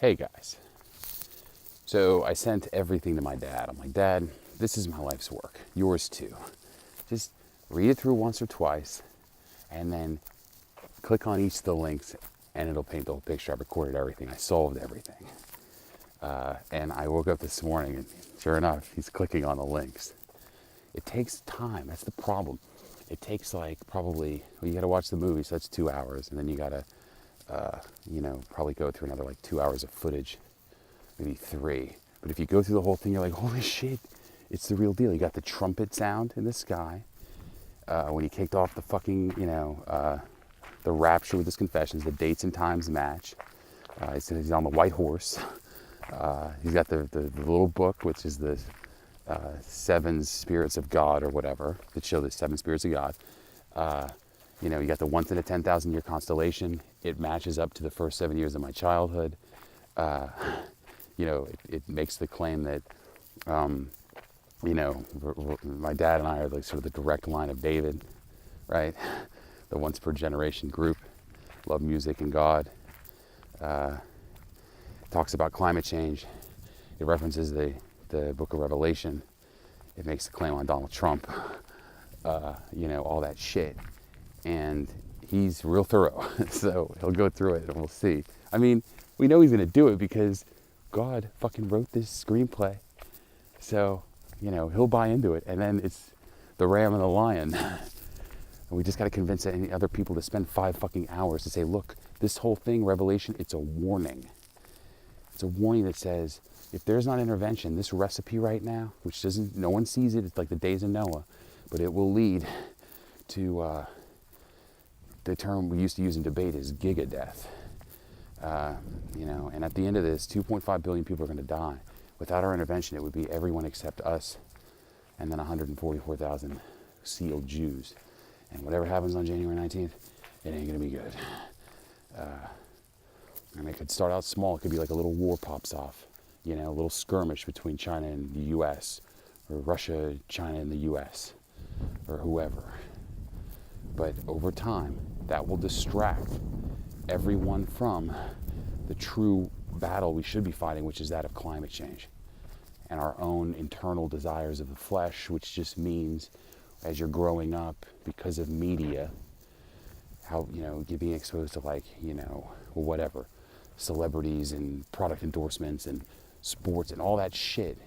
Hey guys. So I sent everything to my dad. I'm like, Dad, this is my life's work. Yours too. Just read it through once or twice and then click on each of the links and it'll paint the whole picture. I recorded everything. I solved everything. And I woke up this morning and sure enough, he's clicking on the links. It takes time. That's the problem. It takes like probably, well, you got to watch the movie, so that's 2 hours. And then you got to, probably go through another like 2 hours of footage, maybe 3. But if you go through the whole thing, you're like, holy shit, it's the real deal. You got the trumpet sound in the sky. When he kicked off the fucking, the Rapture with his confessions, the dates and times match. He's on the white horse. He's got the little book, which is the 7 spirits of God or whatever, that show the 7 spirits of God. You got the once in a 10,000 year constellation. It matches up to the first 7 years of my childhood. It makes the claim that, my dad and I are like sort of the direct line of David, right? The once per generation group, love music and God. Talks about climate change. It references the book of Revelation. It makes a claim on Donald Trump, all that shit. And he's real thorough, so he'll go through it and we'll see. I mean, we know he's gonna do it because God fucking wrote this screenplay. So, he'll buy into it. And then it's the ram and the lion. And we just gotta convince any other people to spend 5 fucking hours to say, look, this whole thing, Revelation, it's a warning. It's a warning that says, if there's not intervention, this recipe right now, which no one sees it, it's like the days of Noah, but it will lead to the term we used to use in debate is giga death. And at the end of this, 2.5 billion people are going to die. Without our intervention, it would be everyone except us, and then 144,000 sealed Jews. And whatever happens on January 19th, it ain't going to be good. And it could start out small. It could be like a little war pops off, a little skirmish between China and the U.S., or Russia, China, and the U.S., or whoever. But over time, that will distract everyone from the true battle we should be fighting, which is that of climate change and our own internal desires of the flesh, which just means as you're growing up, because of media, how, you're being exposed to whatever, celebrities and product endorsements and sports and all that shit,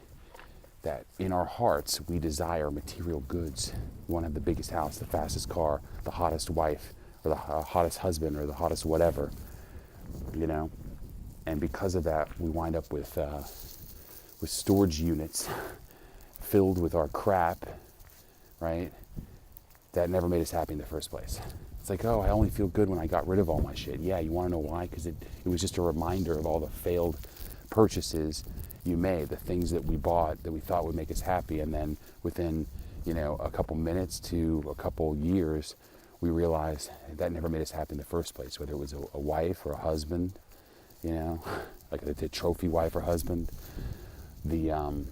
that in our hearts we desire material goods. We want to have the biggest house, the fastest car, the hottest wife, or the hottest husband, or the hottest whatever, And because of that, we wind up with storage units filled with our crap, right? That never made us happy in the first place. It's like, oh, I only feel good when I got rid of all my shit. Yeah, you want to know why? Because it was just a reminder of all the failed purchases you made, the things that we bought that we thought would make us happy, and then within, a couple minutes to a couple years, we realized that never made us happy in the first place, whether it was a wife or a husband, like the trophy wife or husband, maybe a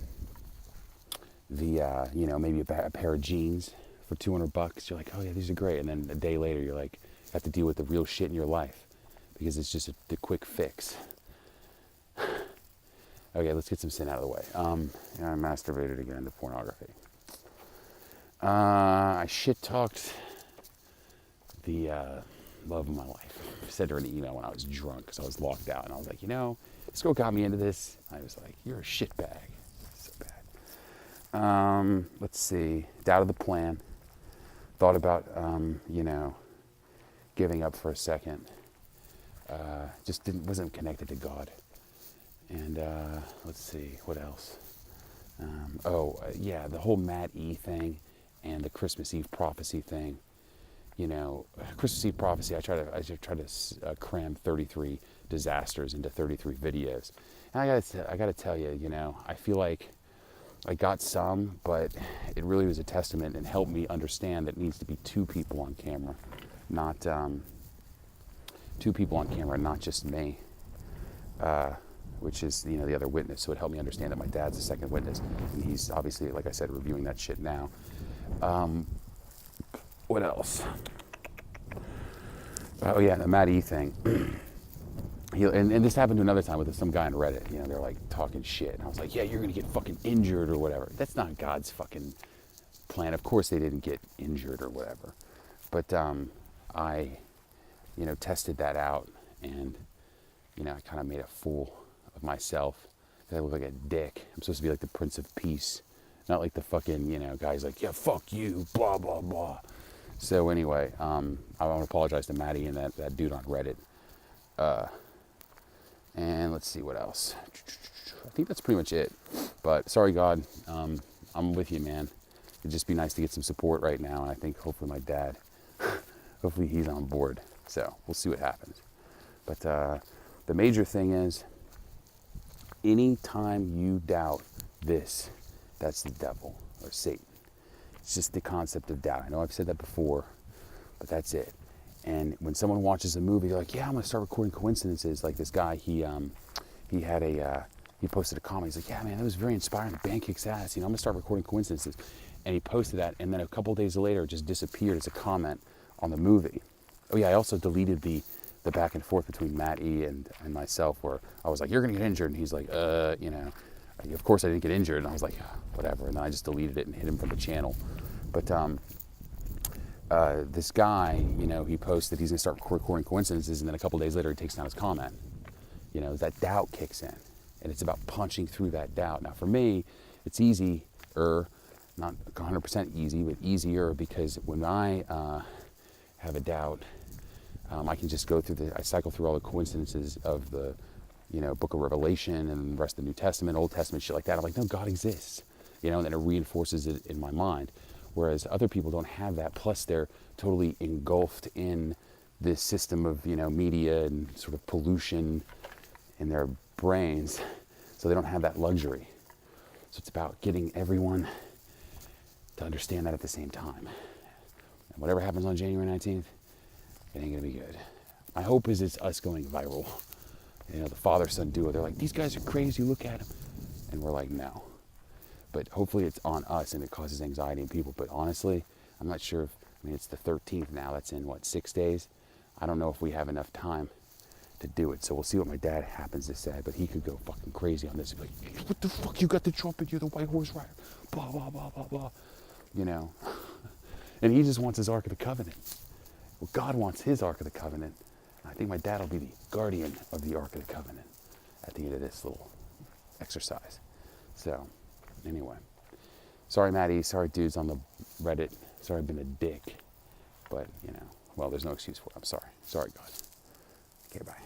pair of jeans for $200. You're like, oh yeah, these are great. And then a day later, you're like, you have to deal with the real shit in your life because it's just the quick fix. Okay, let's get some sin out of the way. I masturbated again to pornography. I shit-talked the love of my life. I sent her an email when I was drunk because I was locked out. And I was like, this girl got me into this. I was like, you're a shitbag. So bad. Let's see. Doubted the plan. Thought about, giving up for a second. Just wasn't connected to God. And let's see, what else? The whole Matt E thing and the Christmas Eve prophecy thing. Christmas Eve prophecy, I try to cram 33 disasters into 33 videos. And I gotta tell you, I feel like I got some, but it really was a testament and helped me understand that it needs to be 2 people on camera, not 2 people on camera, not just me. Which is, the other witness. So it helped me understand that my dad's the second witness. And he's obviously, like I said, reviewing that shit now. What else? Oh yeah, the Matt E thing. And this happened another time with some guy on Reddit. You know, they're like talking shit. And I was like, yeah, you're going to get fucking injured or whatever. That's not God's fucking plan. Of course they didn't get injured or whatever. But I, tested that out. And, I kind of made a fool of myself. I look like a dick. I'm supposed to be like the Prince of Peace. Not like the fucking, guy's like, yeah, fuck you, blah, blah, blah. So anyway, I want to apologize to Maddie and that dude on Reddit. And let's see what else. I think that's pretty much it. But sorry, God. I'm with you, man. It'd just be nice to get some support right now. And I think hopefully my dad, hopefully he's on board. So we'll see what happens. But the major thing is, anytime you doubt this, that's the devil or Satan. It's just the concept of doubt. I know I've said that before, but that's it. And when someone watches a movie, they're like, yeah, I'm going to start recording coincidences. Like this guy, he posted a comment. He's like, yeah, man, that was very inspiring. The band kicks ass. I'm going to start recording coincidences. And he posted that. And then a couple of days later, it just disappeared as a comment on the movie. Oh, yeah, I also deleted the back and forth between Matt E. and myself where I was like, you're going to get injured. And he's like, of course I didn't get injured. And I was like, whatever. And then I just deleted it and hid him from the channel. But this guy, he posted he's going to start recording coincidences, and then a couple days later he takes down his comment. That doubt kicks in, and it's about punching through that doubt. Now for me, it's easier, not 100% easy, but easier, because when I have a doubt, I can just I cycle through all the coincidences of the, book of Revelation and the rest of the New Testament, Old Testament, shit like that. I'm like, no, God exists, and then it reinforces it in my mind. Whereas other people don't have that. Plus, they're totally engulfed in this system of, media and sort of pollution in their brains. So they don't have that luxury. So it's about getting everyone to understand that at the same time. And whatever happens on January 19th, it ain't going to be good. My hope is it's us going viral. The father-son duo, they're like, these guys are crazy, look at them. And we're like, no. But hopefully it's on us and it causes anxiety in people. But honestly, I'm not sure it's the 13th now. That's in, 6 days? I don't know if we have enough time to do it. So we'll see what my dad happens to say. But he could go fucking crazy on this. He'd be like, what the fuck? You got the trumpet. You're the white horse rider. Blah, blah, blah, blah, blah. And he just wants his Ark of the Covenant. Well, God wants his Ark of the Covenant. I think my dad will be the guardian of the Ark of the Covenant at the end of this little exercise. So... anyway, sorry, Maddie. Sorry, dudes on the Reddit. Sorry, I've been a dick. But, there's no excuse for it. I'm sorry. Sorry, God. Okay, bye.